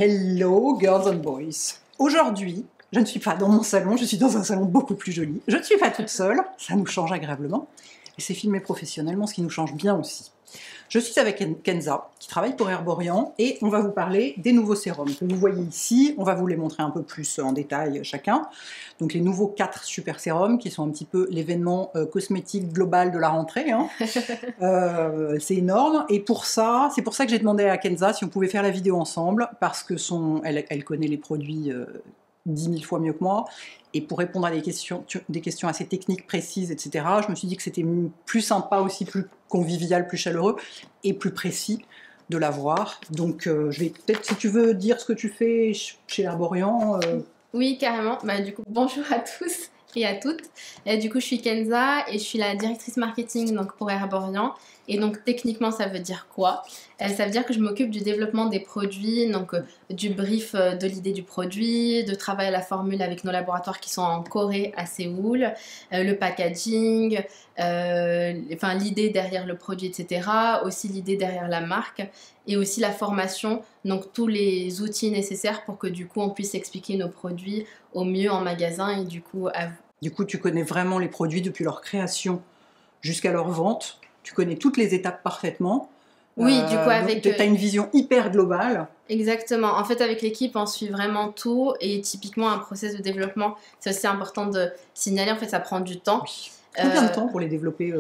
Hello girls and boys. Aujourd'hui, je ne suis pas dans mon salon, je suis dans un salon beaucoup plus joli. Je ne suis pas toute seule, ça nous change agréablement. Et c'est filmé professionnellement, ce qui nous change bien aussi. Je suis avec Kenza, qui travaille pour Herborian, et on va vous parler des nouveaux sérums que vous voyez ici. On va vous les montrer un peu plus en détail chacun. Donc les nouveaux 4 super sérums, qui sont un petit peu l'événement cosmétique global de la rentrée. Hein. C'est énorme. Et c'est pour ça que j'ai demandé à Kenza si on pouvait faire la vidéo ensemble, parce que elle connaît les produits 10 000 fois mieux que moi. Et pour répondre à des questions assez techniques, précises, etc., je me suis dit que c'était plus sympa aussi, plus convivial, plus chaleureux et plus précis de la voir. Donc, je vais peut-être, si tu veux dire ce que tu fais chez Herborian. Oui, carrément. Du coup, bonjour à tous et à toutes. Du coup, je suis Kenza et je suis la directrice marketing donc, pour Herborian. Et donc, techniquement, ça veut dire quoi? Ça veut dire que je m'occupe du développement des produits, donc du brief de l'idée du produit, de travail à la formule avec nos laboratoires qui sont en Corée, à Séoul, le packaging, l'idée derrière le produit, etc. Aussi l'idée derrière la marque et aussi la formation, donc tous les outils nécessaires pour que du coup, on puisse expliquer nos produits au mieux en magasin et du coup, à vous. Du coup, tu connais vraiment les produits depuis leur création jusqu'à leur vente. Tu connais toutes les étapes parfaitement. Oui, du coup, avec... Tu as une vision hyper globale. Exactement. En fait, avec l'équipe, on suit vraiment tout. Et typiquement, un process de développement, c'est aussi important de signaler. En fait, ça prend du temps. Oui. Combien de temps pour les développer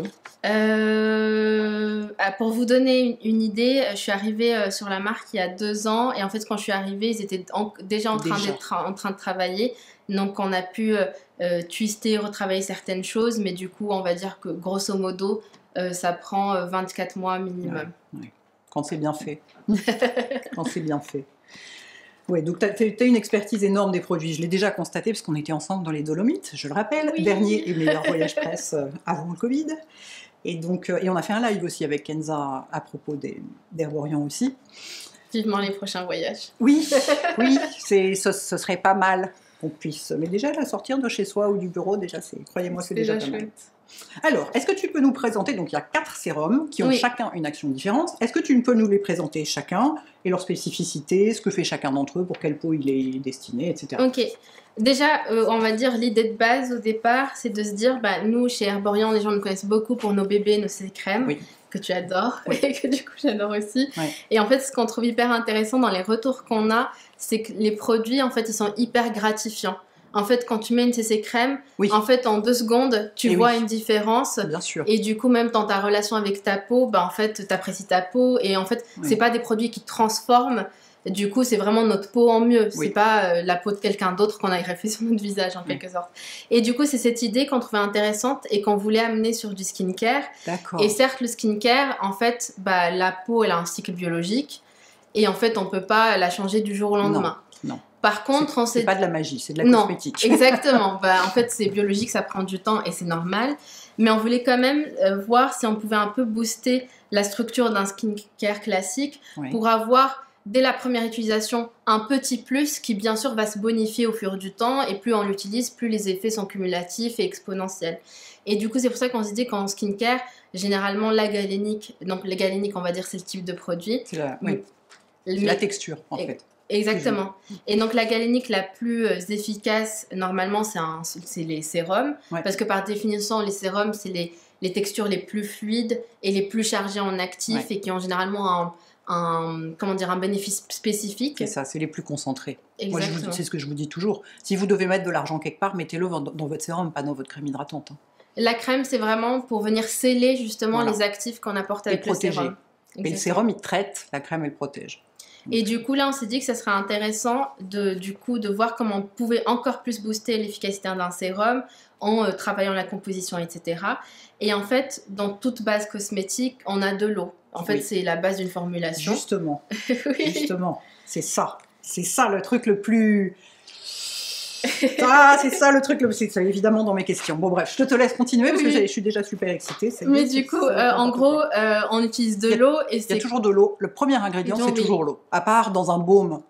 Pour vous donner une idée, je suis arrivée sur la marque il y a 2 ans. Et en fait, quand je suis arrivée, ils étaient déjà en train de travailler. Donc, on a pu twister, retravailler certaines choses. Mais du coup, on va dire que grosso modo, ça prend 24 mois minimum. Ouais. Quand c'est bien fait. Quand c'est bien fait. Oui, donc tu as une expertise énorme des produits. Je l'ai déjà constaté parce qu'on était ensemble dans les Dolomites, je le rappelle. Oui. Dernier et meilleur voyage presse avant le Covid. Et donc, on a fait un live aussi avec Kenza à propos d'Herborian aussi. Vivement les prochains voyages. Oui, ce serait pas mal qu'on puisse. Mais déjà, la sortir de chez soi ou du bureau, croyez-moi, c'est déjà pas mal. Alors, est-ce que tu peux nous présenter, donc il y a 4 sérums qui ont chacun une action différente. Est-ce que tu peux nous les présenter chacun et leur spécificité, ce que fait chacun d'entre eux, pour quelle peau il est destiné, etc. Ok. Déjà, on va dire l'idée de base au départ, c'est de se dire, nous chez Herborian, les gens nous connaissent beaucoup pour nos bébés, nos crèmes, que tu adores et que du coup j'adore aussi. Et en fait, ce qu'on trouve hyper intéressant dans les retours qu'on a, c'est que les produits, en fait, ils sont hyper gratifiants. En fait, quand tu mets une CC crème, en fait, en 2 secondes, tu vois une différence. Bien sûr. Et du coup, même dans ta relation avec ta peau, en fait, tu apprécies ta peau. Et en fait, c'est pas des produits qui te transforment. Du coup, c'est vraiment notre peau en mieux. C'est pas la peau de quelqu'un d'autre qu'on a greffé sur notre visage, en quelque sorte. Et du coup, c'est cette idée qu'on trouvait intéressante et qu'on voulait amener sur du skincare. D'accord. Et certes, le skincare, en fait, la peau, elle a un cycle biologique. Et en fait, on peut pas la changer du jour au lendemain. Non. Par contre, c'est pas de la magie, c'est de la cosmétique. Exactement. En fait, c'est biologique, ça prend du temps et c'est normal. Mais on voulait quand même voir si on pouvait un peu booster la structure d'un skincare classique pour avoir, dès la première utilisation, un petit plus qui, bien sûr, va se bonifier au fur du temps. Et plus on l'utilise, plus les effets sont cumulatifs et exponentiels. Et du coup, c'est pour ça qu'on se dit qu'en skincare, généralement, la galénique, donc la galénique, on va dire, c'est le type de produit. C'est la texture, en fait. Exactement. Et donc la galénique la plus efficace, normalement, c'est les sérums. Parce que par définition, les sérums, c'est les textures les plus fluides et les plus chargées en actifs et qui ont généralement un bénéfice spécifique. C'est ça, c'est les plus concentrés. Exactement. Moi, c'est ce que je vous dis toujours. Si vous devez mettre de l'argent quelque part, mettez-le dans votre sérum, pas dans votre crème hydratante. La crème, c'est vraiment pour venir sceller justement les actifs qu'on apporte avec le sérum. Et le sérum, il traite, la crème, elle protège. Et du coup, là, on s'est dit que ça serait intéressant de voir comment on pouvait encore plus booster l'efficacité d'un sérum en travaillant la composition, etc. Et en fait, dans toute base cosmétique, on a de l'eau. En fait, c'est la base d'une formulation. Justement. Justement. C'est ça. C'est ça le truc le plus... c'est ça, évidemment dans mes questions. Bon bref, je te laisse continuer parce que je suis déjà super excitée. Mais du coup, en gros, on utilise de l'eau. Il y a toujours de l'eau. Le premier ingrédient, c'est toujours l'eau. À part dans un baume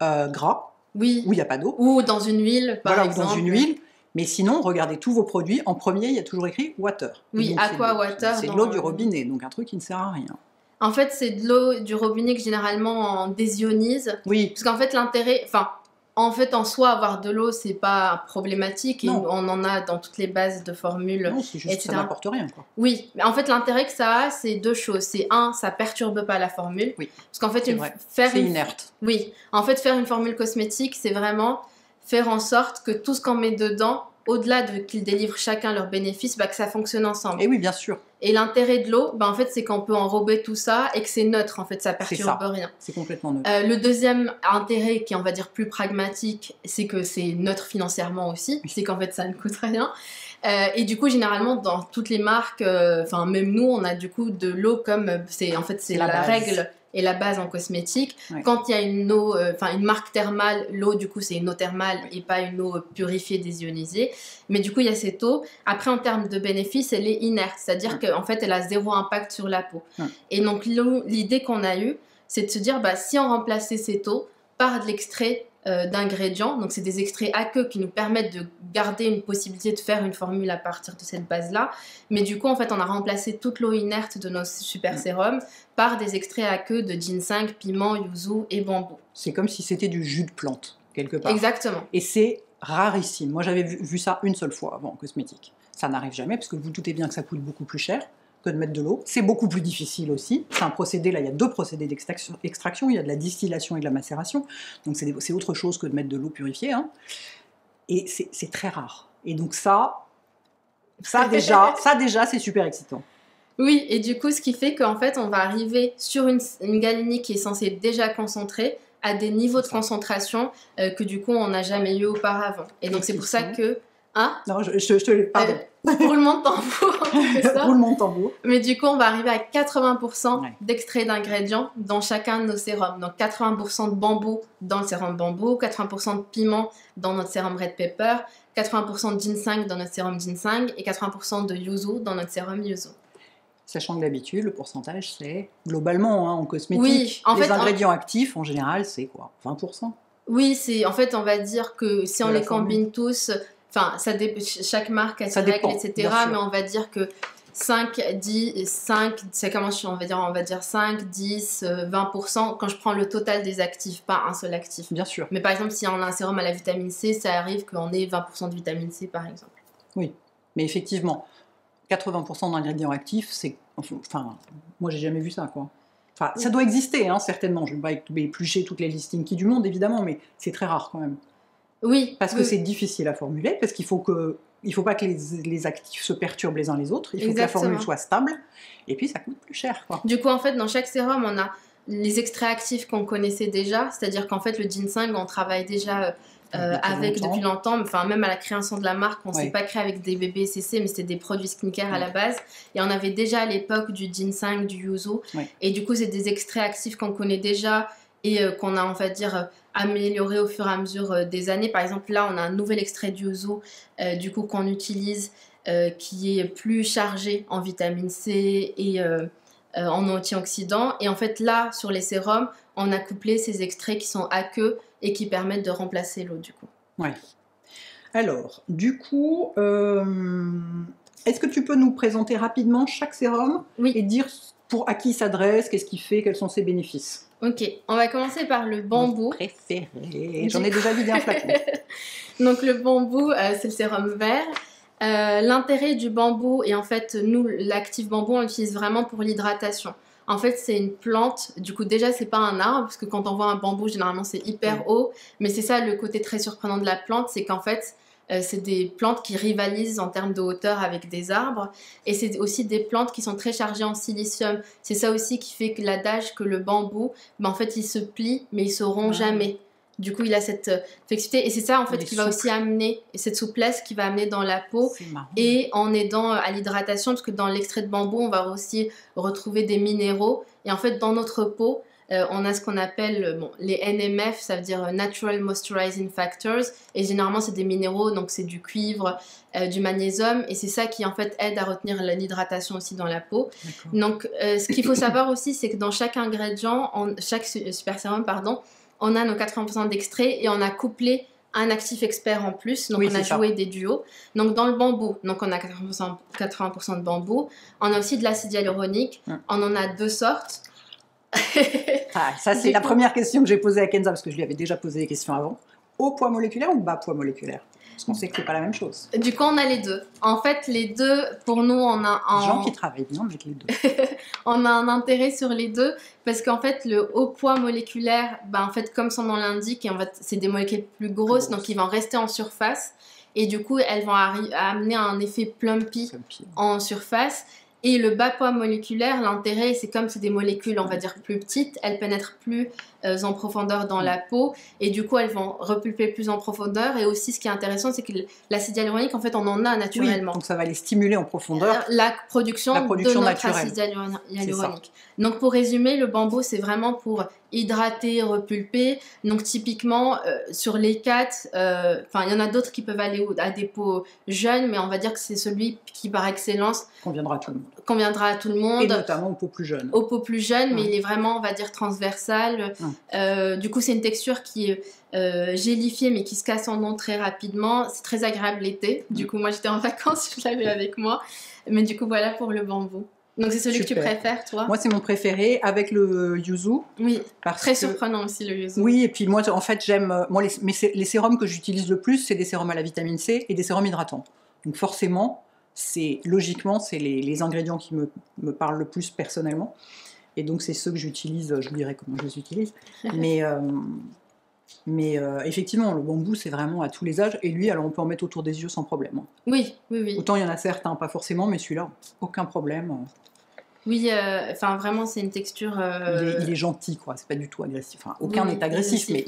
gras, où il n'y a pas d'eau. Ou dans une huile, par exemple. Ou dans une huile. Mais sinon, regardez tous vos produits. En premier, il y a toujours écrit water. Oui, aqua, water. C'est de l'eau du robinet, donc un truc qui ne sert à rien. En fait, c'est de l'eau du robinet que généralement on désionise. Oui. Parce qu'en fait, l'intérêt... Enfin, en fait, en soi, avoir de l'eau, c'est pas problématique. Et Non. on en a dans toutes les bases de formules, Non, c'est juste que etc. ça n'apporte rien, quoi. Oui, mais en fait, l'intérêt que ça a, c'est deux choses. C'est un, ça perturbe pas la formule. Oui. Parce qu'en fait, C'est vrai. faire C'est une... inerte. Oui. En fait, faire une formule cosmétique, c'est vraiment faire en sorte que tout ce qu'on met dedans, au-delà de qu'ils délivrent chacun leurs bénéfices, bah, que ça fonctionne ensemble. Et oui, bien sûr. Et l'intérêt de l'eau, bah, en fait, c'est qu'on peut enrober tout ça et que c'est neutre, en fait, ça C'est perturbe ça. rien. C'est complètement neutre. Le deuxième intérêt, qui est, on va dire, plus pragmatique, c'est que c'est neutre financièrement aussi, c'est qu'en fait, ça ne coûte rien. Et du coup, généralement, dans toutes les marques, enfin, même nous, on a du coup de l'eau comme, c'est la base. règle et la base en cosmétique. Ouais. Quand il y a une eau, une marque thermale, l'eau, du coup, c'est une eau thermale et pas une eau purifiée, désionisée. Mais du coup, il y a cette eau. Après, en termes de bénéfices, elle est inerte, c'est-à-dire qu'en fait, elle a zéro impact sur la peau. Et donc, l'idée qu'on a eue, c'est de se dire, bah, si on remplaçait cette eau par de l'extrait d'ingrédients, donc c'est des extraits aqueux qui nous permettent de garder une possibilité de faire une formule à partir de cette base-là, mais du coup, en fait, on a remplacé toute l'eau inerte de nos super sérums par des extraits aqueux de ginseng, piment, yuzu et bambou. C'est comme si c'était du jus de plante, quelque part. Exactement. Et c'est rarissime. Moi, j'avais vu ça une seule fois avant en cosmétique. Ça n'arrive jamais, parce que vous doutez bien que ça coûte beaucoup plus cher que de mettre de l'eau. C'est beaucoup plus difficile aussi. C'est un procédé, là, il y a deux procédés d'extraction. Il y a de la distillation et de la macération. Donc, c'est autre chose que de mettre de l'eau purifiée. Hein. Et c'est très rare. Et donc, ça déjà, c'est super excitant. Oui, et du coup, ce qui fait qu'en fait, on va arriver sur une galénique qui est censée déjà concentrée à des niveaux de concentration que du coup, on n'a jamais eu auparavant. Et donc, c'est pour ça que... Hein? Non, je te... Pardon. Roulement de tambour, en quelque sorte. Roulement de tambour. Mais du coup, on va arriver à 80% d'extraits d'ingrédients dans chacun de nos sérums. Donc 80% de bambou dans le sérum bambou, 80% de piment dans notre sérum red pepper, 80% de ginseng dans notre sérum ginseng et 80% de yuzu dans notre sérum yuzu. Sachant que d'habitude, le pourcentage, c'est globalement, hein, en cosmétique, oui, en les fait, ingrédients actifs, en général, c'est quoi, 20%? Oui, en fait, on va dire que si on les combine tous... Enfin, chaque marque a ses règles, etc. Mais on va dire que 5, 10, 5, ça commence, on va dire 5, 10, 20% quand je prends le total des actifs, pas un seul actif. Bien sûr. Mais par exemple, si on a un sérum à la vitamine C, ça arrive qu'on ait 20% de vitamine C, par exemple. Oui, mais effectivement, 80% d'ingrédients actifs, c'est... Enfin, moi, j'ai jamais vu ça, quoi. Enfin, ça doit exister, hein, certainement. Je ne vais pas éplucher toutes les listings qui du monde, évidemment, mais c'est très rare, quand même. Oui. Parce que c'est difficile à formuler, parce qu'il faut pas que les actifs se perturbent les uns les autres, il faut que la formule soit stable, et puis ça coûte plus cher, quoi. Du coup, en fait, dans chaque sérum, on a les extraits actifs qu'on connaissait déjà, c'est-à-dire qu'en fait, le ginseng, on travaille déjà depuis longtemps, enfin, même à la création de la marque, on ne s'est pas créé avec des BBCC, mais c'était des produits skincare à la base, et on avait déjà à l'époque du ginseng, du yuzu, et du coup, c'est des extraits actifs qu'on connaît déjà, et qu'on a, on va dire, amélioré au fur et à mesure des années. Par exemple, là, on a un nouvel extrait du yuzu, du coup, qu'on utilise, qui est plus chargé en vitamine C et en antioxydants. Et en fait, là, sur les sérums, on a couplé ces extraits qui sont aqueux et qui permettent de remplacer l'eau, du coup. Ouais. Alors, du coup, est-ce que tu peux nous présenter rapidement chaque sérum et dire à qui il s'adresse, qu'est-ce qu'il fait, quels sont ses bénéfices? Ok, on va commencer par le bambou. Mon préféré. J'en ai déjà vidé un flacon. Donc le bambou, c'est le sérum vert. L'intérêt du bambou, et en fait, nous, l'actif bambou, on l'utilise vraiment pour l'hydratation. En fait, c'est une plante, du coup déjà, c'est pas un arbre, parce que quand on voit un bambou, généralement, c'est hyper haut. Mais c'est ça le côté très surprenant de la plante, c'est qu'en fait, c'est des plantes qui rivalisent en termes de hauteur avec des arbres. Et c'est aussi des plantes qui sont très chargées en silicium. C'est ça aussi qui fait que l'adage que le bambou, en fait, il se plie, mais il se rompt jamais. Du coup, il a cette flexibilité. Et c'est ça, en fait, qui va aussi amener, cette souplesse qui va amener dans la peau. Et en aidant à l'hydratation, parce que dans l'extrait de bambou, on va aussi retrouver des minéraux. Et en fait, dans notre peau, on a ce qu'on appelle les NMF, ça veut dire Natural Moisturizing Factors, et généralement c'est des minéraux, donc c'est du cuivre, du magnésium, et c'est ça qui en fait aide à retenir l'hydratation aussi dans la peau. Donc ce qu'il faut savoir aussi, c'est que dans chaque ingrédient, chaque super sérum, on a nos 80% d'extrait et on a couplé un actif expert en plus, donc on a joué des duos. Donc dans le bambou, donc on a 80% de bambou, on a aussi de l'acide hyaluronique, on en a deux sortes. Ah, ça, c'est la première question que j'ai posée à Kenza, parce que je lui avais déjà posé des questions avant. Haut poids moléculaire ou bas poids moléculaire? Parce qu'on sait que c'est pas la même chose. Du coup, on a les deux. En fait, les deux, pour nous, on a Les gens qui travaillent bien avec les deux. on a un intérêt sur les deux parce qu'en fait, le haut poids moléculaire, en fait, comme son nom l'indique, en fait, c'est des molécules plus grosses, donc ils vont rester en surface. Et du coup, elles vont amener un effet plumpy en surface. Et le bas poids moléculaire, l'intérêt, c'est comme c'est des molécules, on va dire, plus petites, elles pénètrent plus en profondeur dans la peau et du coup, elles vont repulper plus en profondeur. Et aussi, ce qui est intéressant, c'est que l'acide hyaluronique, en fait, on en a naturellement. Oui, donc ça va les stimuler en profondeur. La production de notre naturelle. acide hyaluronique. Donc, pour résumer, le bambou, c'est vraiment pour hydrater, repulper. Donc, typiquement, sur les 4, il y en a d'autres qui peuvent aller à des peaux jeunes, mais on va dire que c'est celui qui, par excellence, conviendra à tout le monde. Et notamment aux peaux plus jeunes. Aux peaux plus jeunes, mais il est vraiment, on va dire, transversal. Du coup, c'est une texture qui est gélifiée, mais qui se casse en ondes très rapidement. C'est très agréable l'été. Du coup, moi, j'étais en vacances, je l'avais avec moi. Mais du coup, voilà pour le bambou. Donc, c'est celui que tu préfères, toi? Moi, c'est mon préféré, avec le yuzu. Oui, très surprenant aussi, le yuzu. Oui, et puis moi, en fait, j'aime... les sérums que j'utilise le plus, c'est des sérums à la vitamine C et des sérums hydratants. Donc, forcément, logiquement, c'est les ingrédients qui me parlent le plus personnellement. Et donc, c'est ceux que j'utilise, je vous dirai comment je les utilise. Mais effectivement, le bambou, c'est vraiment à tous les âges. Et lui, alors on peut en mettre autour des yeux sans problème. Oui, oui, oui. Autant il y en a certains, pas forcément, mais celui-là, aucun problème. Oui, vraiment, c'est une texture... Il est gentil, quoi. C'est pas du tout agressif. Enfin, aucun n'est agressif, mais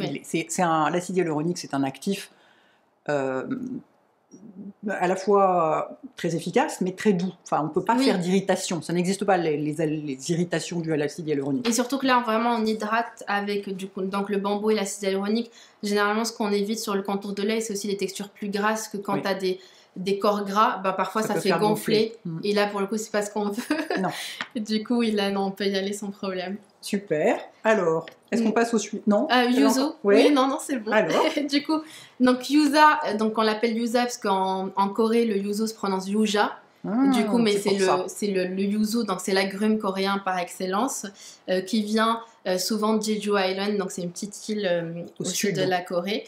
l'acide hyaluronique, c'est un actif à la fois très efficace, mais très doux. Enfin, on ne peut pas faire d'irritation. Ça n'existe pas, les irritations dues à l'acide hyaluronique. Et surtout que là, vraiment, on hydrate avec donc le bambou et l'acide hyaluronique. Généralement, ce qu'on évite sur le contour de l'œil, c'est aussi les textures plus grasses que quand tu as des corps gras, parfois ça fait gonfler. Et là, pour le coup, c'est pas ce qu'on veut. Non. Du coup, on peut y aller sans problème. Super. Alors, est-ce qu'on passe au suivant? Non. Yuzu. Oui, non, c'est bon. Alors. Du coup, donc yuza, donc on l'appelle yuza parce qu'en Corée, le yuzu se prononce yuja. Du coup, mais c'est le yuzu, donc c'est l'agrume coréen par excellence, qui vient souvent de Jeju Island, donc c'est une petite île au sud de la Corée.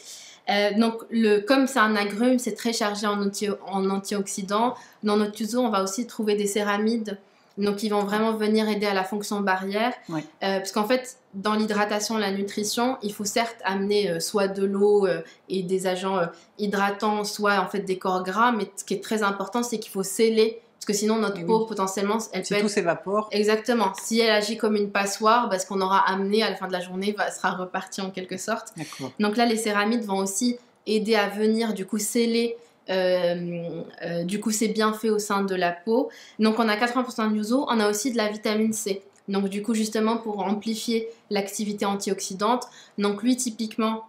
Donc, comme c'est un agrume, c'est très chargé en antioxydants. Dans notre yuzu, on va aussi trouver des céramides. Donc, ils vont vraiment venir aider à la fonction barrière. Parce qu'en fait, dans l'hydratation, la nutrition, il faut certes amener soit de l'eau et des agents hydratants, soit en fait des corps gras. Mais ce qui est très important, c'est qu'il faut sceller. Parce que sinon, notre peau, potentiellement, elle peut tout s'évapore. Exactement. Si elle agit comme une passoire, ce qu'on aura amené à la fin de la journée sera reparti en quelque sorte. Donc là, les céramides vont aussi aider à venir, du coup, sceller du coup c'est bien fait au sein de la peau. Donc on a 80% de yuzu, on a aussi de la vitamine C, donc du coup justement pour amplifier l'activité antioxydante. Donc lui typiquement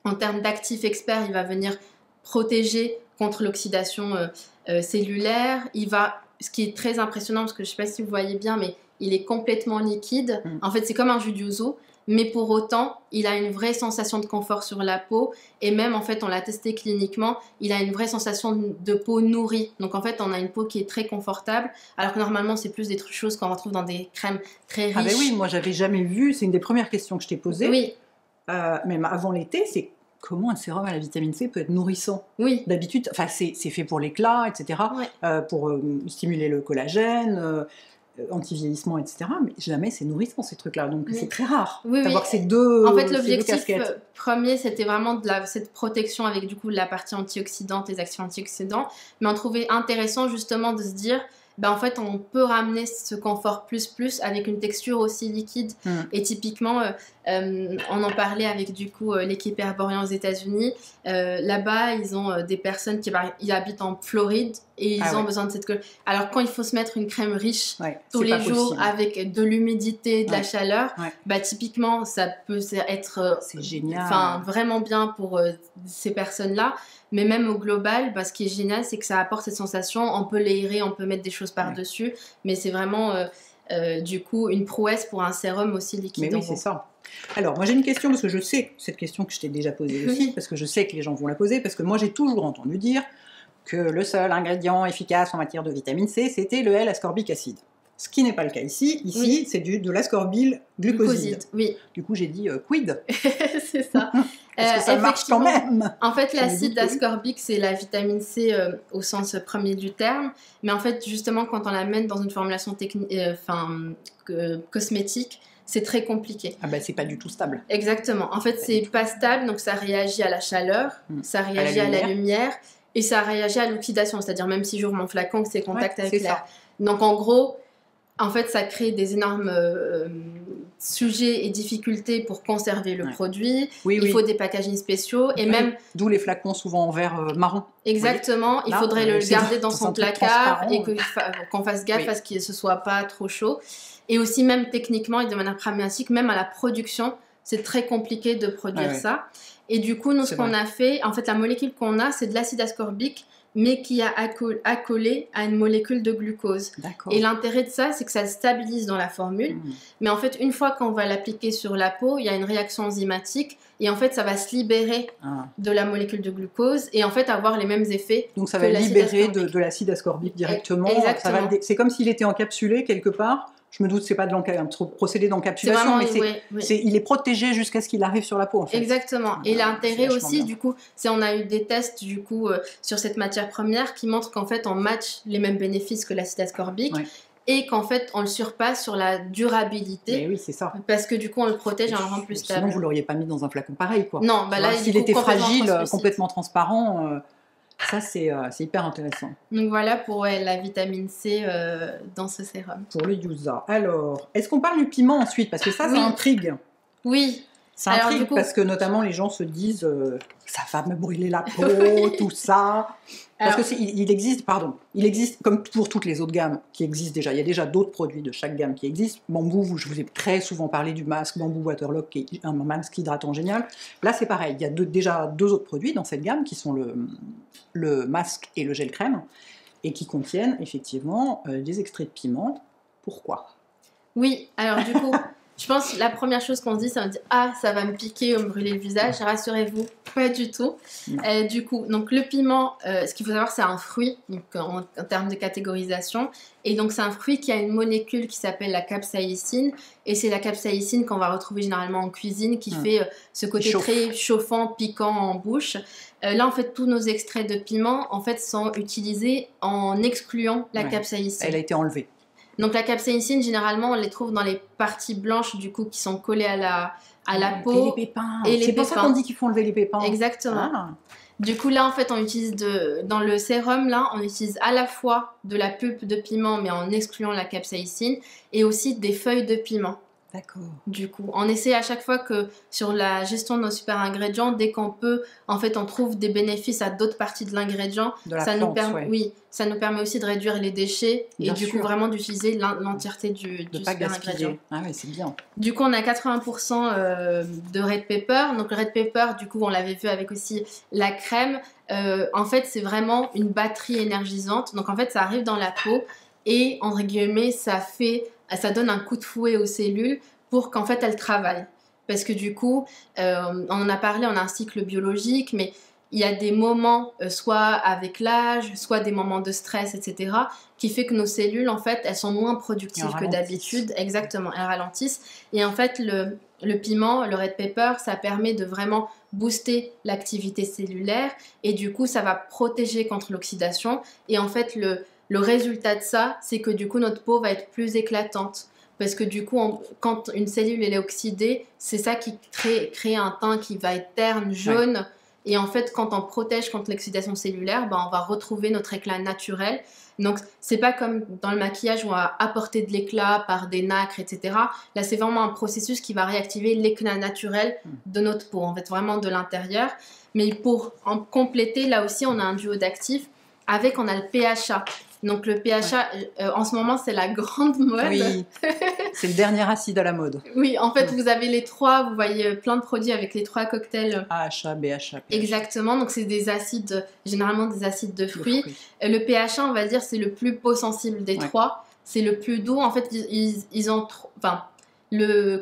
en termes d'actif expert, il va venir protéger contre l'oxydation cellulaire. Ce qui est très impressionnant, parce que je ne sais pas si vous voyez bien, mais il est complètement liquide. En fait c'est comme un jus de yuzu, mais pour autant, il a une vraie sensation de confort sur la peau. Et même, en fait, on l'a testé cliniquement, il a une vraie sensation de peau nourrie. Donc, en fait, on a une peau qui est très confortable. Alors que normalement, c'est plus des choses qu'on retrouve dans des crèmes très riches. Ah ben oui, moi, j'avais jamais vu. C'est une des premières questions que je t'ai posées. Oui. Même avant l'été, c'est comment un sérum à la vitamine C peut être nourrissant. Oui. D'habitude, c'est fait pour l'éclat, etc. Pour stimuler le collagène... anti-vieillissement, etc. Mais jamais c'est nourrissant ces trucs-là, donc c'est très rare d'avoir ces deux. En fait, l'objectif premier, c'était vraiment cette protection avec du coup la partie antioxydante, les actions antioxydants, mais on trouvait intéressant justement de se dire, en fait, on peut ramener ce confort plus avec une texture aussi liquide. Et typiquement, on en parlait avec du coup l'équipe Herborian aux États-Unis. Là-bas, ils ont des personnes ils habitent en Floride et ils ont besoin de cette. Alors quand il faut se mettre une crème riche tous les jours avec de l'humidité, de la chaleur, typiquement ça peut être vraiment bien pour ces personnes-là. Mais même au global, ce qui est génial, c'est que ça apporte cette sensation. On peut l'aérer, on peut mettre des choses par-dessus, mais c'est vraiment du coup une prouesse pour un sérum aussi liquide. Mais oui, c'est ça. Alors, moi j'ai une question, parce que je sais, cette question que je t'ai déjà posée aussi, parce que je sais que les gens vont la poser, parce que moi j'ai toujours entendu dire que le seul ingrédient efficace en matière de vitamine C, c'était le L-ascorbic acide. Ce qui n'est pas le cas ici. Ici, Oui. c'est de l'ascorbyl glucoside. Oui, Du coup, j'ai dit quid. c'est ça. Parce que ça marche quand Effectivement, même. en fait, J'en ai l'acide douté. ascorbique, c'est la vitamine C au sens premier du terme. Mais en fait, justement, quand on l'amène dans une formulation cosmétique, c'est très compliqué. Ah ben, c'est pas du tout stable. Exactement. En fait, c'est pas stable, donc ça réagit à la chaleur, ça réagit à la lumière et ça réagit à l'oxydation. C'est-à-dire, même si j'ouvre mon flacon, que c'est contact avec l'air. Donc, en gros, en fait, ça crée des énormes sujets et difficultés pour conserver le produit. Il faut des packaging spéciaux et même... D'où les flacons souvent en verre marron. Exactement. Il faudrait le garder dans son placard et qu'on fasse gaffe à ce que ce soit pas trop chaud. Et aussi, même techniquement et de manière pragmatique, même à la production, c'est très compliqué de produire ça. Et du coup, nous, ce qu'on a fait, en fait, la molécule qu'on a, c'est de l'acide ascorbique, mais qui a accolé à une molécule de glucose. Et l'intérêt de ça, c'est que ça stabilise dans la formule. Mais en fait, une fois qu'on va l'appliquer sur la peau, il y a une réaction enzymatique et en fait, ça va se libérer de la molécule de glucose et en fait avoir les mêmes effets. Donc ça va libérer de l'acide ascorbique directement. C'est comme s'il était encapsulé quelque part. Je me doute que ce n'est pas un procédé d'encapsulation, mais il est protégé jusqu'à ce qu'il arrive sur la peau. En fait. Exactement. Et l'intérêt aussi, du coup, c'est on a eu des tests du coup sur cette matière première qui montrent qu'en fait on match les mêmes bénéfices que l'acide ascorbique. Et qu'en fait, on le surpasse sur la durabilité. Mais oui, c'est ça. Parce que du coup, on le protège et on le rend plus stable. Sinon, vous ne l'auriez pas mis dans un flacon pareil, quoi. Non, bah là, s'il était fragile, complètement transparent, ça, c'est hyper intéressant. Donc voilà pour la vitamine C dans ce sérum. Pour le Yuza. Alors, est-ce qu'on parle du piment ensuite? Parce que ça intrigue. Oui. Ça intrigue parce que notamment les gens se disent ça va me brûler la peau, tout ça. Parce que il existe comme pour toutes les autres gammes qui existent déjà. Il y a déjà d'autres produits de chaque gamme qui existent. Bambou, je vous ai très souvent parlé du masque Bambou Waterlock qui est un masque hydratant génial. Là, c'est pareil. Il y a déjà deux autres produits dans cette gamme qui sont le masque et le gel crème et qui contiennent effectivement des extraits de piment. Pourquoi? Oui, alors du coup... Je pense que la première chose qu'on se dit, c'est on dit « Ah, ça va me piquer ou me brûler le visage ». Rassurez-vous, pas du tout. Du coup, donc le piment, ce qu'il faut savoir, c'est un fruit, donc en termes de catégorisation. Et donc, c'est un fruit qui a une molécule qui s'appelle la capsaïcine. Et c'est la capsaïcine qu'on va retrouver généralement en cuisine qui fait ce côté très chauffant, piquant en bouche. Là, en fait, tous nos extraits de piment, en fait, sont utilisés en excluant la capsaïcine. Elle a été enlevée. Donc la capsaïcine, généralement, on les trouve dans les parties blanches du coup qui sont collées à la peau. Et les pépins. C'est pour ça qu'on dit qu'il faut enlever les pépins. Exactement. Du coup, là, en fait, on utilise dans le sérum, là, on utilise à la fois de la pulpe de piment, mais en excluant la capsaïcine, et aussi des feuilles de piment. D'accord. Du coup, on essaie à chaque fois que sur la gestion de nos super ingrédients, dès qu'on peut, en fait, on trouve des bénéfices à d'autres parties de l'ingrédient. Ça nous permet aussi de réduire les déchets et du coup vraiment d'utiliser l'entièreté du super ingrédient. Ah ouais, c'est bien. Du coup, on a 80% de red pepper. Donc le red pepper, du coup, on l'avait vu avec aussi la crème. En fait, c'est vraiment une batterie énergisante. Donc en fait, ça arrive dans la peau et entre guillemets, ça donne un coup de fouet aux cellules pour qu'en fait elles travaillent. Parce que du coup, on en a parlé, on a un cycle biologique, mais il y a des moments, soit avec l'âge, soit des moments de stress, etc., qui fait que nos cellules, en fait, elles sont moins productives que d'habitude. Exactement, elles ralentissent. Et en fait, le piment, le red pepper, ça permet de vraiment booster l'activité cellulaire et du coup, ça va protéger contre l'oxydation. Et en fait, le résultat de ça, c'est que du coup, notre peau va être plus éclatante. Parce que du coup, quand une cellule elle est oxydée, c'est ça qui crée un teint qui va être terne, jaune. Ouais. Et en fait, quand on protège contre l'oxydation cellulaire, on va retrouver notre éclat naturel. Donc, c'est pas comme dans le maquillage où on va apporter de l'éclat par des nacres, etc. Là, c'est vraiment un processus qui va réactiver l'éclat naturel de notre peau, en fait, vraiment de l'intérieur. Mais pour en compléter, là aussi, on a un duo d'actifs. On a le PHA. Donc le PHA, en ce moment, c'est la grande mode. Oui, c'est le dernier acide à la mode. Oui, en fait, vous avez les trois, vous voyez plein de produits avec les trois cocktails. AHA, BHA, PHA. Exactement, donc c'est des acides, généralement des acides de fruits. Le PHA, on va dire, c'est le plus peau sensible des trois. C'est le plus doux. En fait,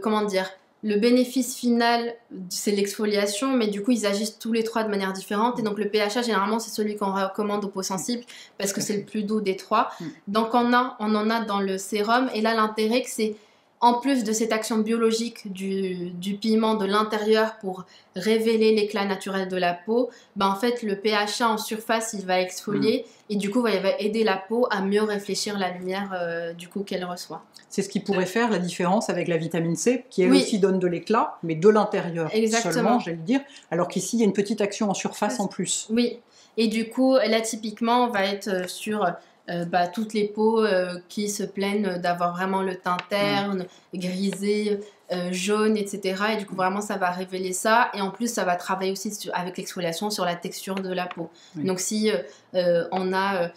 comment dire, le bénéfice final, c'est l'exfoliation, mais du coup, ils agissent tous les trois de manière différente. Et donc, le PHA, généralement, c'est celui qu'on recommande aux peaux sensibles parce que c'est le plus doux des trois. Donc, on en a dans le sérum. Et là, l'intérêt, c'est en plus de cette action biologique du pigment de l'intérieur pour révéler l'éclat naturel de la peau, ben en fait, le PHA en surface, il va exfolier et du coup, il va aider la peau à mieux réfléchir la lumière du coup qu'elle reçoit. C'est ce qui pourrait faire la différence avec la vitamine C, qui elle aussi donne de l'éclat, mais de l'intérieur seulement, j'allais le dire, alors qu'ici, il y a une petite action en surface en plus. Oui, et du coup, là, typiquement, on va être sur toutes les peaux qui se plaignent d'avoir vraiment le teint terne, grisé, jaune, etc. Et du coup, vraiment, ça va révéler ça. Et en plus, ça va travailler aussi avec l'exfoliation sur la texture de la peau. Donc, si on a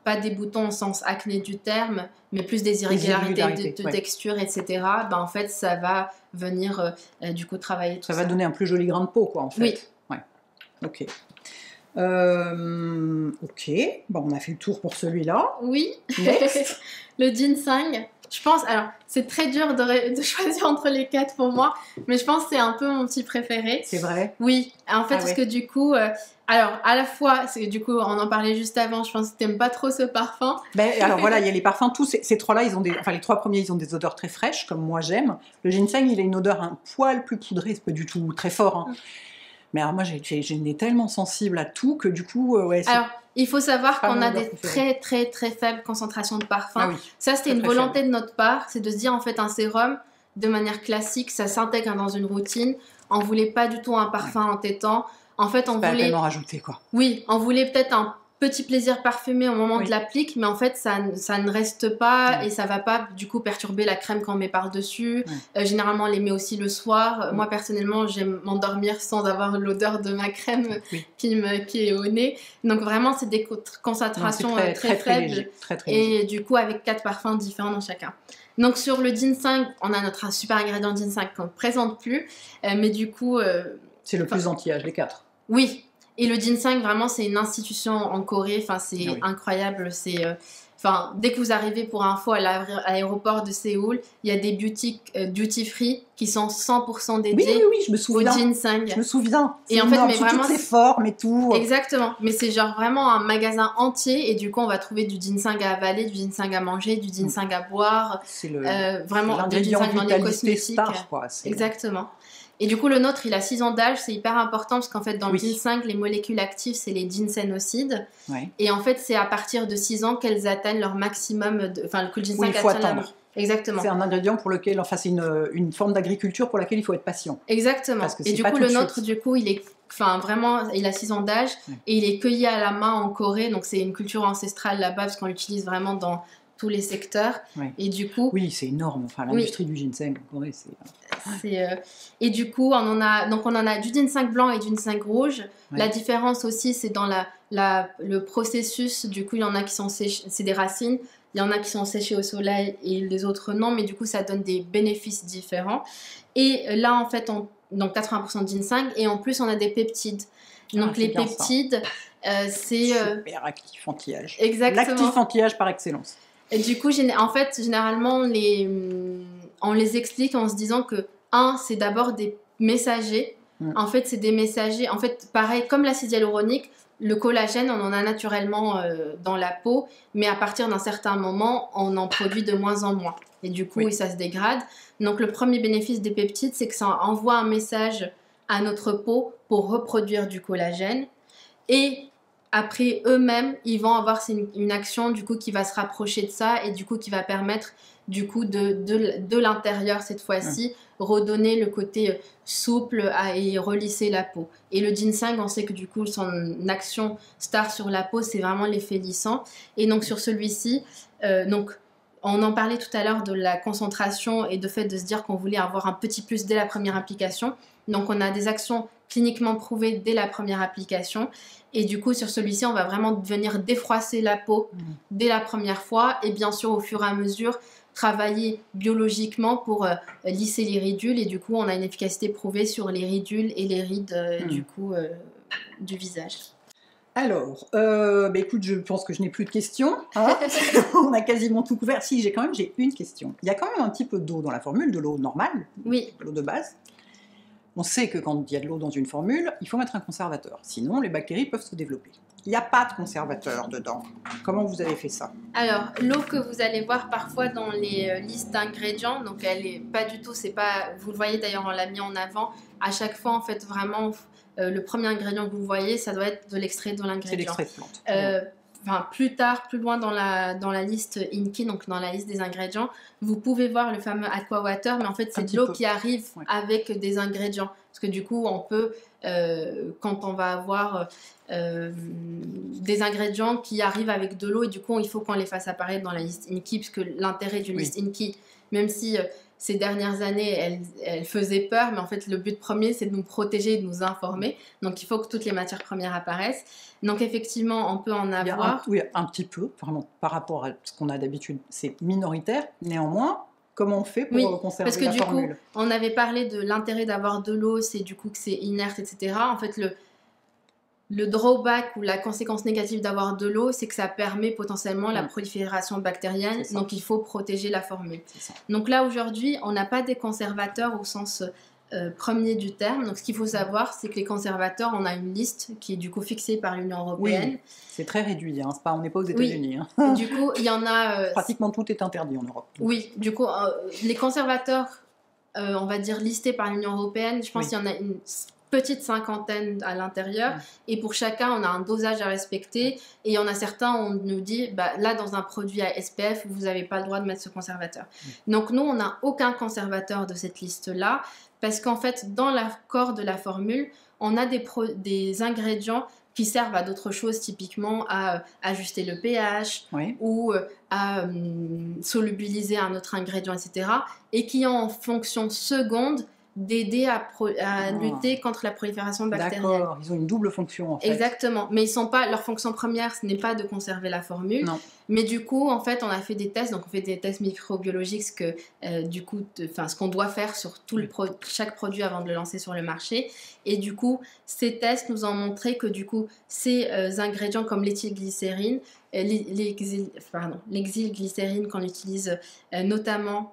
pas des boutons au sens acné du terme, mais plus des irrégularités de texture, etc., ben, en fait, ça va venir du coup travailler tout ça. Ça va donner un plus joli grain de peau, quoi, en fait. Oui. Ouais. Ok. Ok, bon, on a fait le tour pour celui-là. Oui, le ginseng. Je pense, alors c'est très dur de choisir entre les 4 pour moi, mais je pense que c'est un peu mon petit préféré. C'est vrai? Oui, en fait, parce que du coup, alors à la fois, du coup, on en parlait juste avant, je pense que t'aimes pas trop ce parfum. Ben, alors voilà, il y a les parfums, tous ces trois-là, les 3 premiers, ils ont des odeurs très fraîches, comme moi j'aime. Le ginseng, il a une odeur un poil plus poudrée, c'est pas du tout très fort, hein. Mais alors moi, j'ai une nez tellement sensible à tout que du coup, alors, il faut savoir qu'on a des très très très faibles concentrations de parfum. Ah oui, ça, c'était une volonté de notre part, c'est de se dire en fait un sérum, de manière classique, ça s'intègre dans une routine. On voulait pas du tout un parfum entêtant. En fait, on voulait tellement rajouter quoi. Oui, on voulait peut-être un petit plaisir parfumé au moment de l'applique, mais en fait ça ne reste pas et ça va pas du coup perturber la crème qu'on met par-dessus. Généralement on les met aussi le soir. Moi personnellement j'aime m'endormir sans avoir l'odeur de ma crème qui est au nez. Donc vraiment c'est des concentrations très faibles et du coup avec 4 parfums différents dans chacun. Donc sur le ginseng, on a notre super ingrédient ginseng qu'on ne présente plus, mais du coup... c'est le plus anti-âge, les 4. Oui. Et le ginseng, vraiment, c'est une institution en Corée. Enfin, c'est incroyable. Dès que vous arrivez pour info à l'aéroport de Séoul, il y a des boutiques duty free qui sont 100% dédiées je me souviens. au ginseng. Je me souviens. Et en fait, mais vraiment, toutes les formes et tout. Exactement. Mais c'est genre vraiment un magasin entier. Et du coup, on va trouver du ginseng à avaler, du ginseng à manger, du ginseng à boire. C'est vraiment du ginseng dans les cosmétiques. Star, quoi. Exactement. Et du coup, le nôtre, il a 6 ans d'âge, c'est hyper important parce qu'en fait, dans le ginseng, les molécules actives, c'est les ginsénosides. Et en fait, c'est à partir de 6 ans qu'elles atteignent leur maximum, que le ginseng il faut attendre. Exactement. C'est un ingrédient pour lequel, c'est une forme d'agriculture pour laquelle il faut être patient. Exactement. Et du coup, le nôtre, du coup, il a 6 ans d'âge et il est cueilli à la main en Corée. Donc, c'est une culture ancestrale là-bas parce qu'on l'utilise vraiment dans tous les secteurs. Et du coup... Oui, c'est énorme. L'industrie du ginseng en Corée, Et du coup, on en a du ginseng blanc et du ginseng rouge. La différence aussi, c'est dans le processus. Du coup, il y en a qui sont séchés, c'est des racines. Il y en a qui sont séchés au soleil et les autres non. Mais du coup, ça donne des bénéfices différents. Et là, en fait, donc 80% de ginseng. Et en plus, on a des peptides. Donc, les peptides, c'est... super actif anti-âge. Exactement. L'actif anti-âge par excellence. Et du coup, en fait, généralement, on les explique en se disant que, c'est d'abord des messagers. En fait, c'est des messagers. En fait, pareil, comme l'acide hyaluronique, le collagène, on en a naturellement dans la peau, mais à partir d'un certain moment, on en produit de moins en moins. Et du coup, ça se dégrade. Donc, le premier bénéfice des peptides, c'est que ça envoie un message à notre peau pour reproduire du collagène. Et après, eux-mêmes, ils vont avoir une action du coup qui va se rapprocher de ça et du coup qui va permettre du coup de l'intérieur cette fois-ci redonner le côté souple et relisser la peau. Et le ginseng, on sait que du coup son action star sur la peau, c'est vraiment l'effet lissant. Et donc sur celui-ci, on en parlait tout à l'heure de la concentration et de fait de se dire qu'on voulait avoir un petit plus dès la première application. Donc on a des actions cliniquement prouvées dès la première application. Et du coup, sur celui-ci, on va vraiment venir défroisser la peau dès la première fois. Et bien sûr, au fur et à mesure, travailler biologiquement pour lisser les ridules. Et du coup, on a une efficacité prouvée sur les ridules et les rides du visage. Alors, écoute, je pense que je n'ai plus de questions. Hein. On a quasiment tout couvert. Si, j'ai une question. Il y a quand même un petit peu d'eau dans la formule, de l'eau normale, Oui. l'eau de base. On sait que quand il y a de l'eau dans une formule, il faut mettre un conservateur. Sinon, les bactéries peuvent se développer. Il n'y a pas de conservateur dedans. Comment vous avez fait ça? Alors, l'eau que vous allez voir parfois dans les listes d'ingrédients, donc elle est pas du tout, c'est pas, vous le voyez d'ailleurs, on l'a mis en avant. À chaque fois, en fait, vraiment, le premier ingrédient que vous voyez, ça doit être de l'extrait de l'ingrédient. C'est l'extrait de plante. Plus tard, plus loin dans la liste INCI, donc dans la liste des ingrédients, vous pouvez voir le fameux aqua water, mais en fait, c'est de l'eau qui arrive avec des ingrédients. Parce que du coup, on peut, quand on va avoir des ingrédients qui arrivent avec de l'eau, et du coup, il faut qu'on les fasse apparaître dans la liste INCI, parce que l'intérêt d'une liste INCI, même si ces dernières années, elle faisait peur, mais en fait, le but premier, c'est de nous protéger et de nous informer. Donc, il faut que toutes les matières premières apparaissent. Donc, effectivement, on peut en avoir. Oui, un petit peu, vraiment, par rapport à ce qu'on a d'habitude, c'est minoritaire. Néanmoins, comment on fait pour conserver la formule? Parce que du coup, on avait parlé de l'intérêt d'avoir de l'eau, c'est du coup que c'est inerte, etc. En fait, le drawback ou la conséquence négative d'avoir de l'eau, c'est que ça permet potentiellement la prolifération bactérienne. Donc, il faut protéger la formule. Donc là, aujourd'hui, on n'a pas des conservateurs au sens premier du terme. Donc, ce qu'il faut savoir, c'est que les conservateurs, on a une liste qui est du coup fixée par l'Union européenne. Oui, c'est très réduit. Hein. On n'est pas aux États-Unis. Oui. Hein. Du coup, il y en a... pratiquement tout est interdit en Europe. Donc. Oui, du coup, les conservateurs, on va dire listés par l'Union européenne, je pense qu'il y en a une petite cinquantaine à l'intérieur, et pour chacun on a un dosage à respecter, et il y en a certains, on nous dit là dans un produit à SPF vous n'avez pas le droit de mettre ce conservateur. Donc nous on n'a aucun conservateur de cette liste là, parce qu'en fait dans l'accord de la formule on a des ingrédients qui servent à d'autres choses, typiquement à ajuster le pH ou à solubiliser un autre ingrédient, etc. et qui ont en fonction seconde d'aider à lutter contre la prolifération bactérienne. D'accord, ils ont une double fonction en fait. Exactement, mais ils sont pas, leur fonction première, ce n'est pas de conserver la formule. Non. Mais du coup, en fait, on a fait des tests, donc on fait des tests microbiologiques, ce qu'on doit faire sur chaque produit avant de le lancer sur le marché. Et du coup, ces tests nous ont montré que du coup, ces ingrédients comme l'éthylglycérine, l'exylglycérine qu'on utilise notamment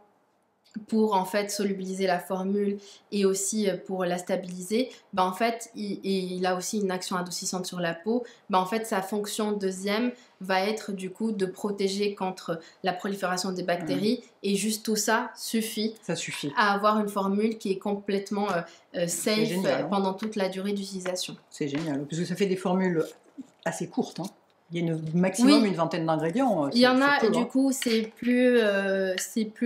pour en fait solubiliser la formule et aussi pour la stabiliser, en fait il a aussi une action adoucissante sur la peau. En fait sa fonction deuxième va être du coup de protéger contre la prolifération des bactéries et juste tout ça suffit à avoir une formule qui est complètement safe pendant toute la durée d'utilisation. C'est génial, parce que ça fait des formules assez courtes, hein. Il y a maximum une vingtaine d'ingrédients. Il y en a, du coup, c'est plus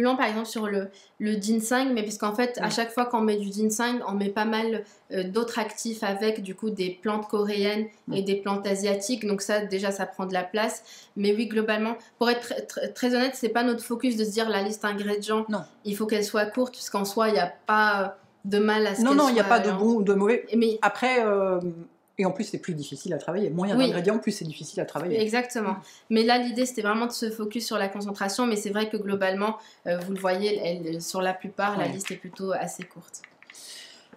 lent, par exemple, sur le ginseng, mais parce qu'en fait, à chaque fois qu'on met du ginseng, on met pas mal d'autres actifs avec, du coup, des plantes coréennes et des plantes asiatiques. Donc ça, déjà, ça prend de la place. Mais oui, globalement, pour être très honnête, c'est pas notre focus de se dire la liste ingrédients, il faut qu'elle soit courte, puisqu'en soi, il n'y a pas de mal à ce qu'elle soit... Non, il n'y a pas de bon ou de mauvais. Mais après... Et en plus, c'est plus difficile à travailler. Moins il y a d'ingrédients, plus c'est difficile à travailler. Exactement. Mais là, l'idée, c'était vraiment de se focus sur la concentration. Mais c'est vrai que globalement, vous le voyez, sur la plupart, la liste est plutôt assez courte.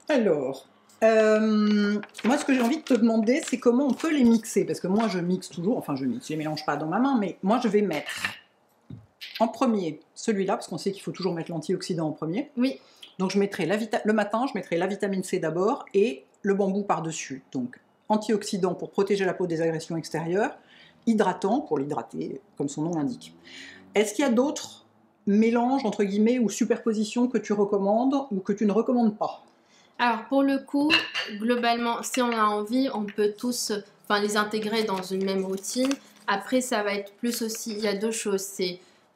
Alors, moi, ce que j'ai envie de te demander, c'est comment on peut les mixer. Parce que moi, je mixe toujours. Enfin, je les mélange pas dans ma main. Mais moi, je vais mettre en premier celui-là, parce qu'on sait qu'il faut toujours mettre l'antioxydant en premier. Oui. Donc, je mettrai le matin, je mettrai la vitamine C d'abord et le bambou par-dessus. Donc, antioxydant pour protéger la peau des agressions extérieures, hydratant pour l'hydrater, comme son nom l'indique. Est-ce qu'il y a d'autres mélanges, entre guillemets, ou superpositions que tu recommandes ou que tu ne recommandes pas? Alors, pour le coup, globalement, si on a envie, on peut tous les intégrer dans une même routine. Après, ça va être plus aussi, il y a deux choses,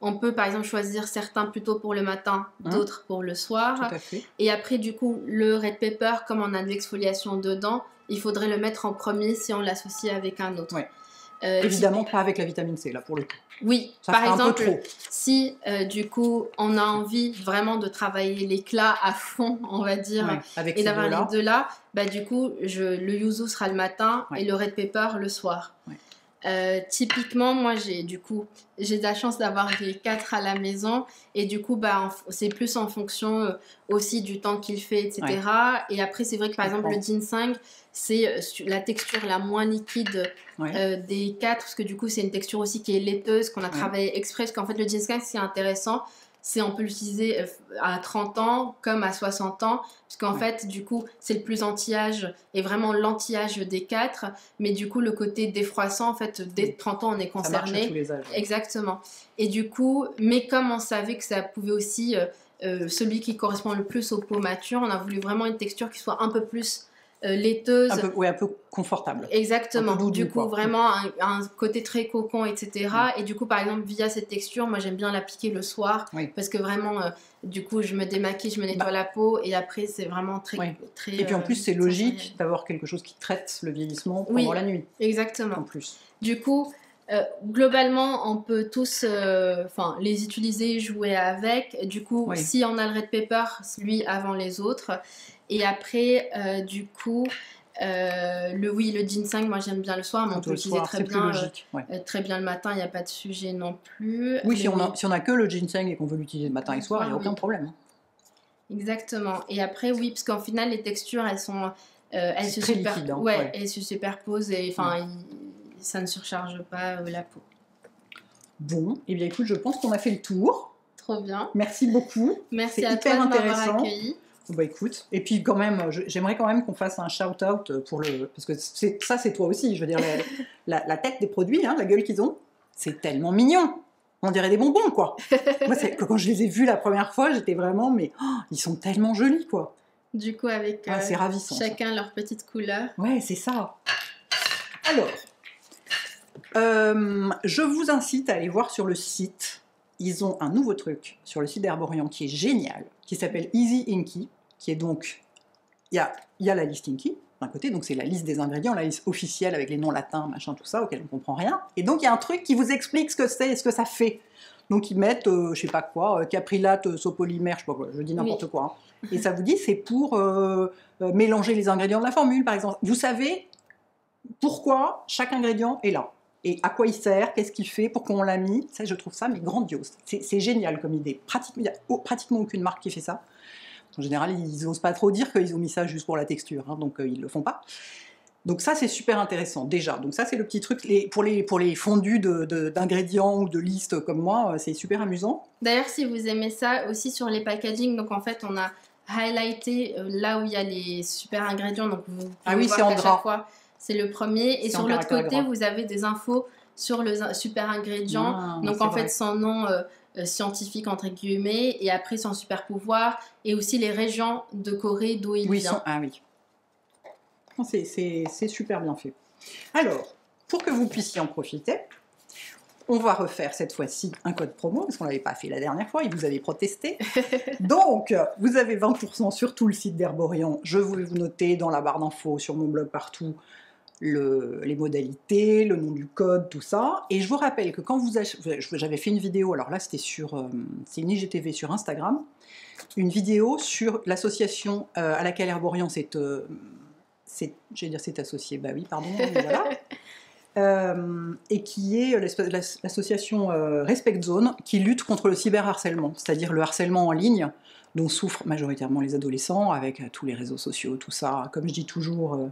on peut par exemple choisir certains plutôt pour le matin, d'autres pour le soir. Tout à fait. Et après, du coup, le red pepper, comme on a de l'exfoliation dedans, il faudrait le mettre en premier si on l'associe avec un autre. Ouais. Évidemment, pas avec la vitamine C, là, pour le coup. Oui, ça par exemple, si du coup, on a envie vraiment de travailler l'éclat à fond, on va dire, et d'avoir les deux là, du coup, le yuzu sera le matin et le red pepper le soir. Typiquement, moi, j'ai de la chance d'avoir des 4 à la maison et du coup, c'est plus en fonction aussi du temps qu'il fait, etc. Ouais. Et après, c'est vrai que par exemple, le ginseng, c'est la texture la moins liquide des 4 parce que du coup, c'est une texture aussi qui est laiteuse, qu'on a travaillé exprès. Parce qu'en fait, le ginseng, ce qui est intéressant, c'est on peut l'utiliser à 30 ans comme à 60 ans, parce qu'en fait, du coup, c'est le plus anti-âge et vraiment l'anti-âge des 4, mais du coup, le côté défroissant, en fait, dès 30 ans, on est concerné. Ça marche à tous les âges. Exactement. Et du coup, mais comme on savait que ça pouvait aussi, celui qui correspond le plus aux peaux matures, on a voulu vraiment une texture qui soit un peu plus laiteuse. Un peu confortable. Exactement. Un peu doudou, du coup, vraiment un côté très cocon, etc. Et du coup, par exemple, via cette texture, moi, j'aime bien l'appliquer le soir parce que vraiment, du coup, je me démaquille, je me nettoie la peau et après, c'est vraiment très... très et puis en plus, c'est logique d'avoir quelque chose qui traite le vieillissement pendant la nuit. Exactement. En plus. Du coup, globalement, on peut tous les utiliser, jouer avec. Du coup, si on a le red pepper, lui avant les autres. Et après, du coup, le ginseng, moi j'aime bien le soir, mais on peut l'utiliser très bien le matin, il n'y a pas de sujet non plus. Oui, si on a que le ginseng et qu'on veut l'utiliser le matin et le soir, il n'y a aucun problème. Exactement. Et après, parce qu'en final, les textures, elles sont... elles se superposent et ça ne surcharge pas la peau. Bon, et bien écoute, je pense qu'on a fait le tour. Trop bien. Merci beaucoup. Merci à toi de m'avoir accueilli. Bah écoute, et puis quand même, j'aimerais quand même qu'on fasse un shout-out pour parce que ça c'est toi aussi, je veux dire, la tête des produits, hein, la gueule qu'ils ont, c'est tellement mignon. On dirait des bonbons, quoi. Moi, quand je les ai vus la première fois, j'étais vraiment, mais ils sont tellement jolis, quoi. Du coup, avec c'est ravissant, chacun leur petite couleur. Ouais, c'est ça. Alors, je vous incite à aller voir sur le site. Ils ont un nouveau truc sur le site d'Herborian qui est génial, qui s'appelle Easy Inky, qui est donc... Il y a la liste Inky, d'un côté, donc c'est la liste des ingrédients, la liste officielle avec les noms latins, machin, tout ça, auquel on ne comprend rien. Et donc il y a un truc qui vous explique ce que c'est et ce que ça fait. Donc ils mettent, je sais pas quoi, caprilate, sopolymère, je sais pas quoi, je dis n'importe quoi. Hein. Et ça vous dit, c'est pour mélanger les ingrédients de la formule, par exemple. Vous savez pourquoi chaque ingrédient est là. Et à quoi il sert, qu'est-ce qu'il fait, pourquoi on l'a mis. Ça, je trouve ça mais grandiose. C'est génial comme idée. Il n'y a pratiquement aucune marque qui fait ça. En général, ils n'osent pas trop dire qu'ils ont mis ça juste pour la texture, hein, donc ils ne le font pas. Donc ça, c'est super intéressant, déjà. Donc ça, c'est le petit truc. Pour les fondus d'ingrédients ou de listes comme moi, c'est super amusant. D'ailleurs, si vous aimez ça, aussi sur les packaging, donc en fait, on a highlighté là où il y a les super ingrédients. Donc vous pouvez voir qu'à chaque fois, c'est le premier. Et sur l'autre côté, vous avez des infos sur le super ingrédient. Donc en fait, son nom scientifique, entre guillemets, et après son super pouvoir, et aussi les régions de Corée d'où il vient. Ah oui. C'est super bien fait. Alors, pour que vous puissiez en profiter, on va refaire cette fois-ci un code promo, parce qu'on ne l'avait pas fait la dernière fois, et vous avez protesté. Donc, vous avez 20% sur tout le site d'Herborian. Je voulais vous noter dans la barre d'infos, sur mon blog, partout, les modalités, le nom du code, tout ça. Et je vous rappelle que quand j'avais fait une vidéo, alors là c'était c'est une IGTV sur Instagram, une vidéo sur l'association à laquelle Herborian s'est associé, bah oui, pardon, voilà. Et qui est l'association Respect Zone, qui lutte contre le cyberharcèlement, c'est-à-dire le harcèlement en ligne, dont souffrent majoritairement les adolescents, avec tous les réseaux sociaux, tout ça. Comme je dis toujours,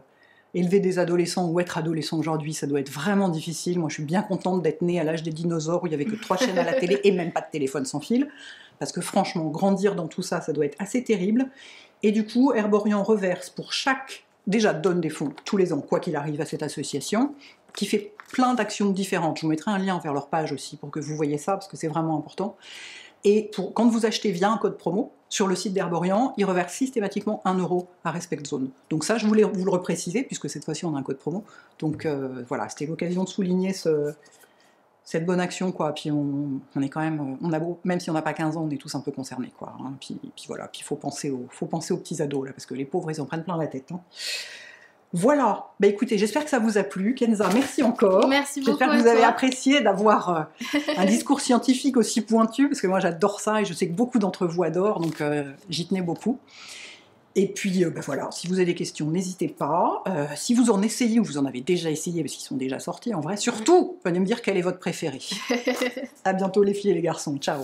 élever des adolescents ou être adolescent aujourd'hui, ça doit être vraiment difficile. Moi, je suis bien contente d'être née à l'âge des dinosaures, où il n'y avait que 3 chaînes à la télé et même pas de téléphone sans fil, parce que franchement, grandir dans tout ça, ça doit être assez terrible. Et du coup, Herborian reverse pour déjà donne des fonds tous les ans, quoi qu'il arrive, à cette association, qui fait plein d'actions différentes. Je vous mettrai un lien vers leur page aussi pour que vous voyez ça, parce que c'est vraiment important. Et quand vous achetez via un code promo, sur le site d'Herborian, ils reversent systématiquement 1 € à Respect Zone. Donc ça, je voulais vous le repréciser, puisque cette fois-ci, on a un code promo. Donc voilà, c'était l'occasion de souligner cette bonne action, quoi. Puis on est quand même, même si on n'a pas 15 ans, on est tous un peu concernés, quoi. Hein. Puis voilà, puis faut penser aux petits ados, là, parce que les pauvres, ils en prennent plein la tête. Hein. Voilà, bah écoutez, j'espère que ça vous a plu. Kenza, merci encore. Merci beaucoup. J'espère que vous avez apprécié d'avoir un discours scientifique aussi pointu, parce que moi j'adore ça et je sais que beaucoup d'entre vous adorent, donc j'y tenais beaucoup. Et puis voilà, si vous avez des questions, n'hésitez pas. Si vous en essayez ou vous en avez déjà essayé, parce qu'ils sont déjà sortis en vrai, surtout, venez me dire quel est votre préféré. À bientôt les filles et les garçons, ciao.